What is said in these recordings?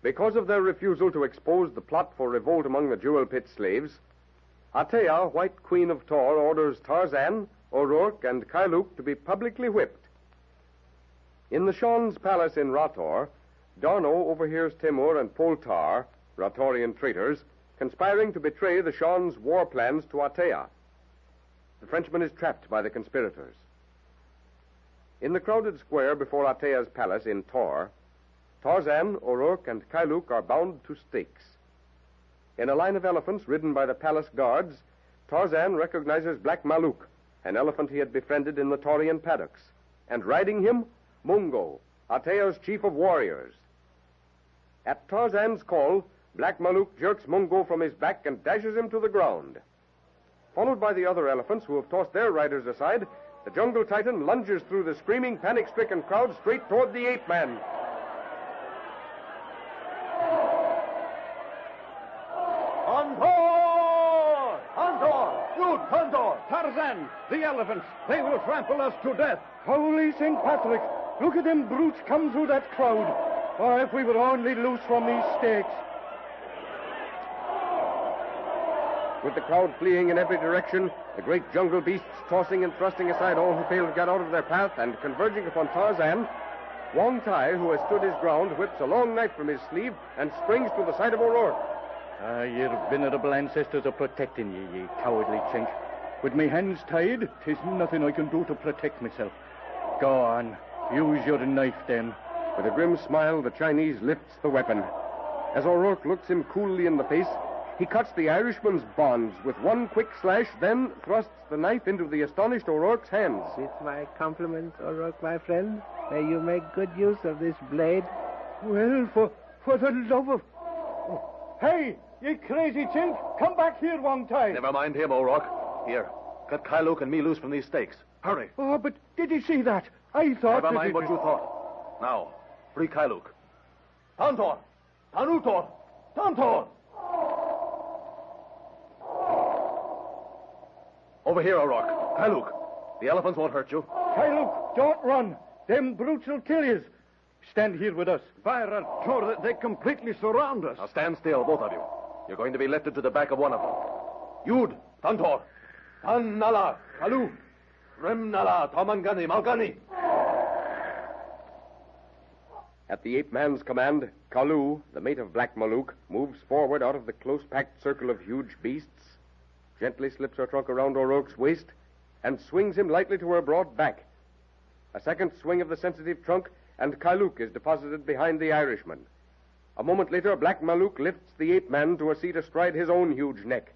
Because of their refusal to expose the plot for revolt among the jewel pit slaves, Atea, White Queen of Tohr, orders Tarzan, O'Rourke, and Kailuk to be publicly whipped. In the Shan's palace in Rator, Darno overhears Timur and Poltar, Ratorian traitors, conspiring to betray the Shan's war plans to Atea. The Frenchman is trapped by the conspirators. In the crowded square before Atea's palace in Tor, Tarzan, O'Rourke, and Kailuk are bound to stakes. In a line of elephants ridden by the palace guards, Tarzan recognizes Black Maluk, an elephant he had befriended in the Taurian paddocks, and riding him, Mungo, Atea's chief of warriors. At Tarzan's call, Black Maluk jerks Mungo from his back and dashes him to the ground. Followed by the other elephants who have tossed their riders aside, the jungle titan lunges through the screaming, panic-stricken crowd straight toward the ape-man. Tantor! Tantor! You, Tantor! Tarzan! The elephants! They will trample us to death! Holy St. Patrick! Look at them brutes come through that crowd. Oh, if we were only loose from these stakes. With the crowd fleeing in every direction, the great jungle beasts tossing and thrusting aside all who fail to get out of their path and converging upon Tarzan, Wong Tai, who has stood his ground, whips a long knife from his sleeve and springs to the side of O'Rourke. Your venerable ancestors are protecting ye cowardly chink. With me hands tied, 'tis nothing I can do to protect myself. Go on, use your knife then. With a grim smile, the Chinese lifts the weapon. As O'Rourke looks him coolly in the face, he cuts the Irishman's bonds with one quick slash, then thrusts the knife into the astonished O'Rourke's hands. With my compliments, O'Rourke, my friend. May you make good use of this blade. Well, for the love of... Oh. Hey, you crazy chink! Come back here, Wong Tai. Never mind him, O'Rourke. Here, cut Kailuk and me loose from these stakes. Hurry. Oh, but did you see that? I thought... Never mind what you thought. Now, free Kailuk. Tantor! Tanutor! Tantor! Over here, O'Rourke. Kailuk. The elephants won't hurt you. Kailuk, don't run. Them brutes will kill you. Stand here with us. Fires of Tohr, they completely surround us. Now stand still, both of you. You're going to be lifted to the back of one of them. Yud, Tantor, Tan Nala, Kalu, Rem Nala, Tomangani, Malgani. At the ape-man's command, Kalu, the mate of Black Maluk, moves forward out of the close-packed circle of huge beasts, gently slips her trunk around O'Rourke's waist, and swings him lightly to her broad back. A second swing of the sensitive trunk, and Kailuk is deposited behind the Irishman. A moment later, Black Maluk lifts the ape-man to a seat astride his own huge neck.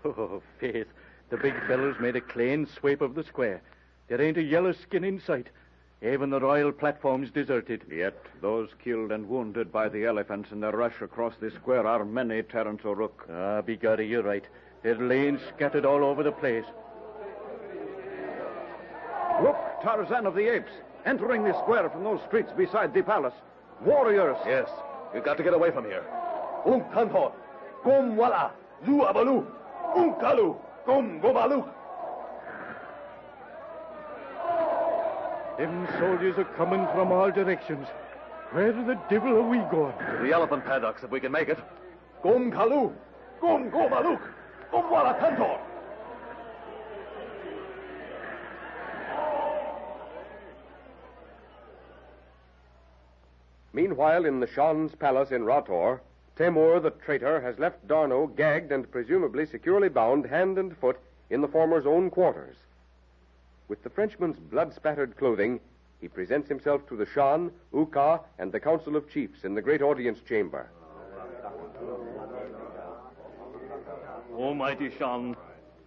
Oh, faith, the big fellow's made a clean sweep of the square. There ain't a yellow skin in sight. Even the royal platform's deserted. Yet those killed and wounded by the elephants in the rush across the square are many, Terence O'Rourke. Ah, begorry, you're right. They're laying scattered all over the place. Look, Tarzan of the Apes, entering the square from those streets beside the palace. Warriors! Yes, we've got to get away from here. Tantor, Gum Wala, Zu Abalu, Kalu, Gum Gobaluk. Them soldiers are coming from all directions. Where the devil are we going? To the elephant paddocks, if we can make it. Gum Kalu, Gum Gobaluk, Gum Wala Tantor. Meanwhile, in the Shan's palace in Rator, Timur, the traitor, has left Darno gagged and presumably securely bound hand and foot in the former's own quarters. With the Frenchman's blood-spattered clothing, he presents himself to the Shan, Uka, and the Council of Chiefs in the great audience chamber. Almighty Shan,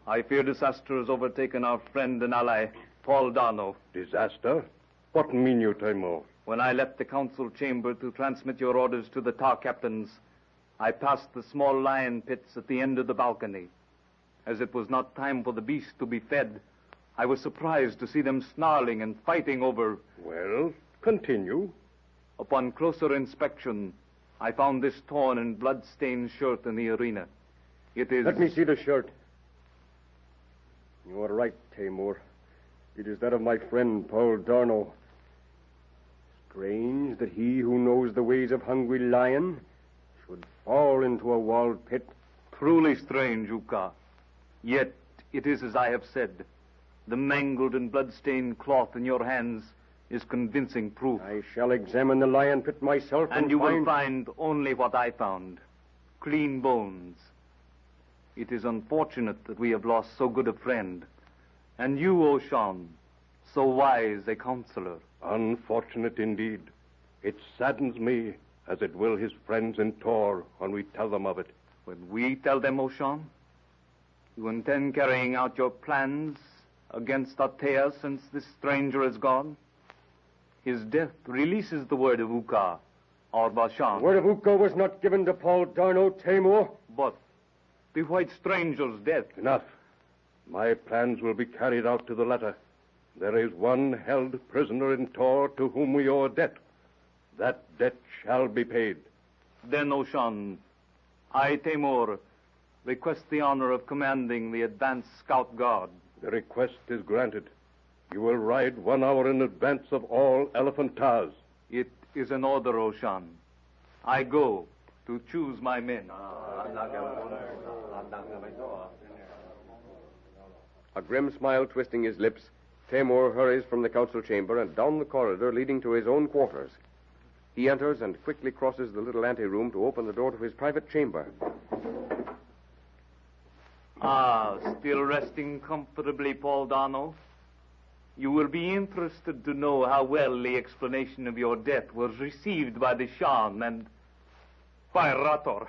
I fear disaster has overtaken our friend and ally, Paul Darno. Disaster? What mean you, Timur? When I left the council chamber to transmit your orders to the tar captains, I passed the small lion pits at the end of the balcony. As it was not time for the beasts to be fed, I was surprised to see them snarling and fighting over... Well, continue. Upon closer inspection, I found this torn and blood-stained shirt in the arena. It is... Let me see the shirt. You are right, Timur. It is that of my friend, Paul Darno. Strange that he who knows the ways of hungry lion should fall into a walled pit. Truly strange, Uka. Yet it is as I have said. The mangled and blood-stained cloth in your hands is convincing proof. I shall examine the lion pit myself and you will find only what I found. Clean bones. It is unfortunate that we have lost so good a friend. And you, O'Shawn, so wise a counselor. Unfortunate indeed. It saddens me, as it will his friends in Tohr when we tell them of it. When we tell them, O'Shawn? You intend carrying out your plans against Althea since this stranger is gone? His death releases the word of Uka, or Bashan. The word of Uka was not given to Paul Darno, Tamor. But the white stranger's death... Enough. My plans will be carried out to the letter. There is one held prisoner in Tohr to whom we owe a debt. That debt shall be paid. Then, O'Shawn, I, Tamor, request the honor of commanding the advance scout guard. The request is granted. You will ride 1 hour in advance of all elephantars. It is an order, O'Shawn. I go to choose my men. A grim smile twisting his lips, Tamor hurries from the council chamber and down the corridor leading to his own quarters. He enters and quickly crosses the little anteroom to open the door to his private chamber. Ah, still resting comfortably, Paul Darno? You will be interested to know how well the explanation of your death was received by the Shan and by Rator.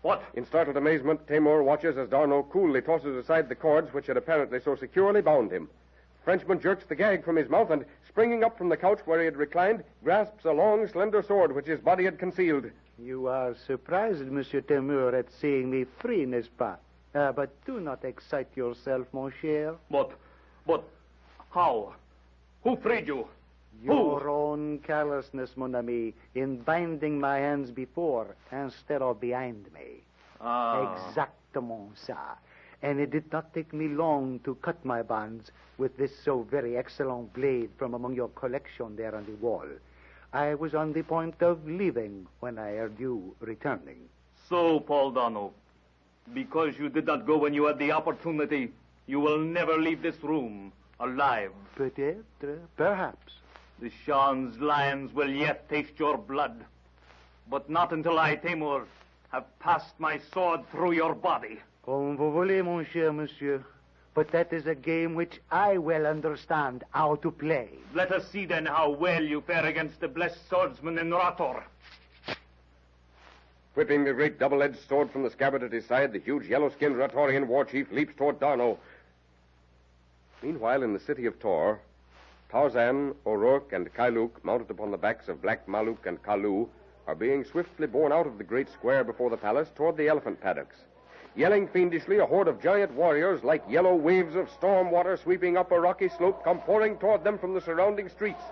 What? In startled amazement, Tamor watches as Darno coolly tosses aside the cords which had apparently so securely bound him. The Frenchman jerks the gag from his mouth and, springing up from the couch where he had reclined, grasps a long, slender sword which his body had concealed. You are surprised, Monsieur Tamor, at seeing me free, n'est-ce pas? But do not excite yourself, mon cher. But, how? Who freed you? Your own carelessness, mon ami, in binding my hands before instead of behind me. Exactement ça. And it did not take me long to cut my bonds with this so very excellent blade from among your collection there on the wall. I was on the point of leaving when I heard you returning. So, Paul Darno, because you did not go when you had the opportunity, you will never leave this room alive. Peut-être, perhaps. The Shan's lions will yet taste your blood, but not until I, Tamor, have passed my sword through your body. Comme vous voulez, mon cher monsieur. But that is a game which I well understand how to play. Let us see then how well you fare against the blessed swordsman in Rator. Whipping the great double-edged sword from the scabbard at his side, the huge yellow-skinned Ratorian war chief leaps toward Darno. Meanwhile, in the city of Tohr, Tarzan, O'Rourke, and Kailuk, mounted upon the backs of Black Maluk and Kalu, are being swiftly borne out of the great square before the palace toward the elephant paddocks. Yelling fiendishly, a horde of giant warriors, like yellow waves of storm water sweeping up a rocky slope, come pouring toward them from the surrounding streets.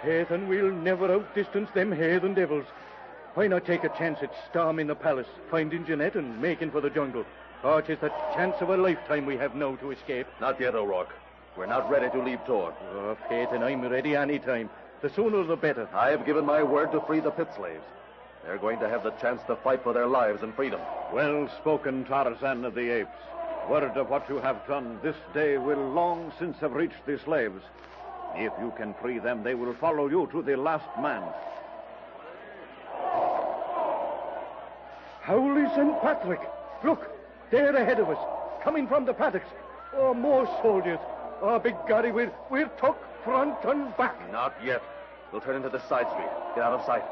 Heathen, we'll never outdistance them heathen devils. Why not take a chance at storming the palace, finding Jeanette, and making for the jungle? Oh, 'tis the chance of a lifetime we have now to escape. Not yet, O'Rourke. We're not ready to leave Tohr. Oh, Heathen, I'm ready any time. The sooner the better. I have given my word to free the pit slaves. They're going to have the chance to fight for their lives and freedom. Well spoken, Tarzan of the Apes. Word of what you have done this day will long since have reached the slaves. If you can free them, they will follow you to the last man. Holy St. Patrick! Look, they're ahead of us, coming from the paddocks. Oh, more soldiers. Oh, big Gary, we're took front and back. Not yet. We'll turn into the side street. Get out of sight.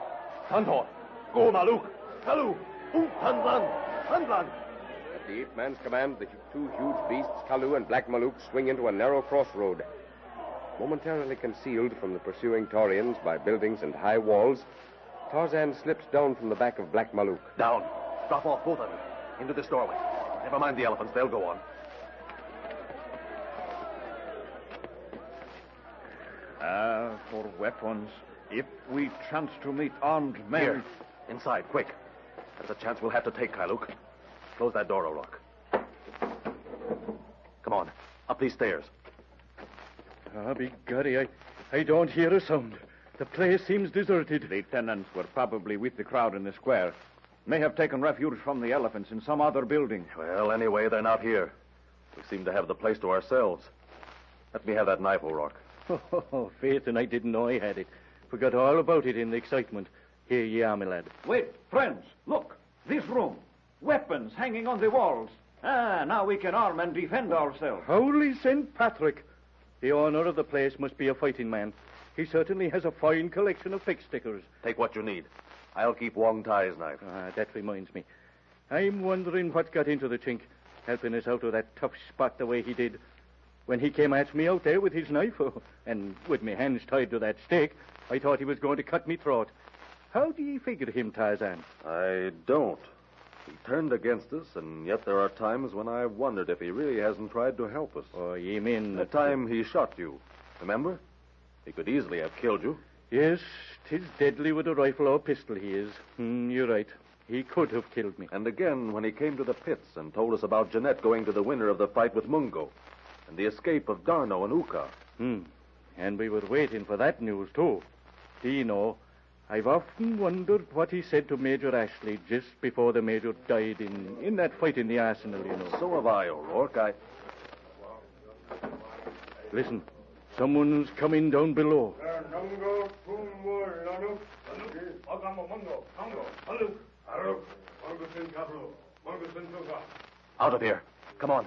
Tantor, go, Maluk, Kalu, Tanzan, Tanzan. At the ape man's command, the two huge beasts, Kalu and Black Maluk, swing into a narrow crossroad. Momentarily concealed from the pursuing Taurians by buildings and high walls, Tarzan slips down from the back of Black Maluk. Down. Drop off, both of you. Into this doorway. Never mind the elephants. They'll go on. For weapons, if we chance to meet armed men... Here. Inside, quick. There's a chance we'll have to take, Kailuk. Close that door, O'Rourke. Come on. Up these stairs. Begorry, I don't hear a sound. The place seems deserted. The tenants were probably with the crowd in the square. May have taken refuge from the elephants in some other building. Well, anyway, they're not here. We seem to have the place to ourselves. Let me have that knife, O'Rourke. Oh, faith, and I didn't know I had it. Forgot all about it in the excitement. Here ye are, my lad. Wait, friends, look. This room. Weapons hanging on the walls. Now we can arm and defend ourselves. Holy St. Patrick! The owner of the place must be a fighting man. He certainly has a fine collection of fix stickers. Take what you need. I'll keep Wong Tai's knife. That reminds me. I'm wondering what got into the chink, helping us out of that tough spot the way he did. When he came at me out there with his knife, and with me hands tied to that stake, I thought he was going to cut me throat. How do you figure him, Tarzan? I don't. He turned against us, and yet there are times when I've wondered if he really hasn't tried to help us. Oh, you mean... The time he shot you, remember? He could easily have killed you. Yes, 'tis deadly with a rifle or pistol he is. You're right. He could have killed me. And again, when he came to the pits and told us about Jeanette going to the winner of the fight with Mungo, and the escape of Darno and Uka. And we were waiting for that news, too. Do you know, I've often wondered what he said to Major Ashley just before the Major died in that fight in the arsenal, you know. So have I, O'Rourke. Listen, someone's coming down below. Out of here. Come on.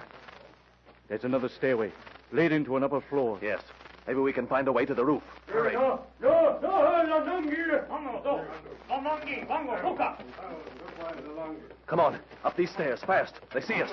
There's another stairway, lead into an upper floor. Yes. Maybe we can find a way to the roof. Hurry. Come on. Up these stairs, fast. They see us.